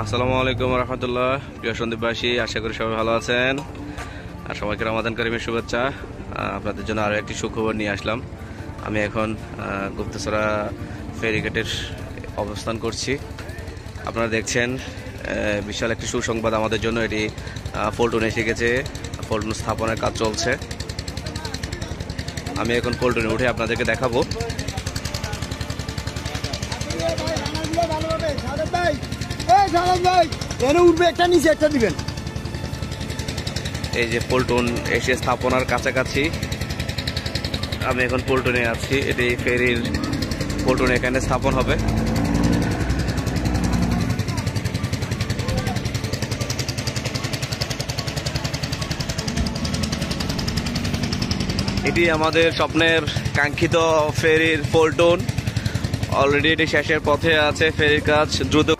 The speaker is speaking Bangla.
আসসালামু আলাইকুম রহমতুল্লাহ। প্রিয় সন্দীপবাসী, আশা করি সবাই ভালো আছেন আর সবাইকে রমাদান কারিমের শুভেচ্ছা। আপনাদের জন্য আরও একটি সুখবর নিয়ে আসলাম। আমি এখন গুপ্তছড়া ফেরিঘাটের অবস্থান করছি। আপনারা দেখছেন বিশাল একটি সুসংবাদ আমাদের জন্য। এটি পল্টন এসে গেছে, পল্টন স্থাপনের কাজ চলছে। আমি এখন পল্টনে উঠে আপনাদেরকে দেখাবো। এই যে পল্টন এসে স্থাপনার কাছাকাছি, আমি এখন পল্টনে আছি। এটি ফেরির পল্টন এখানে স্থাপন হবে। এটি আমাদের স্বপ্নের কাঙ্ক্ষিত ফেরির পল্টন। অলরেডি এটি শেষের পথে আছে। ফেরির কাজ দ্রুত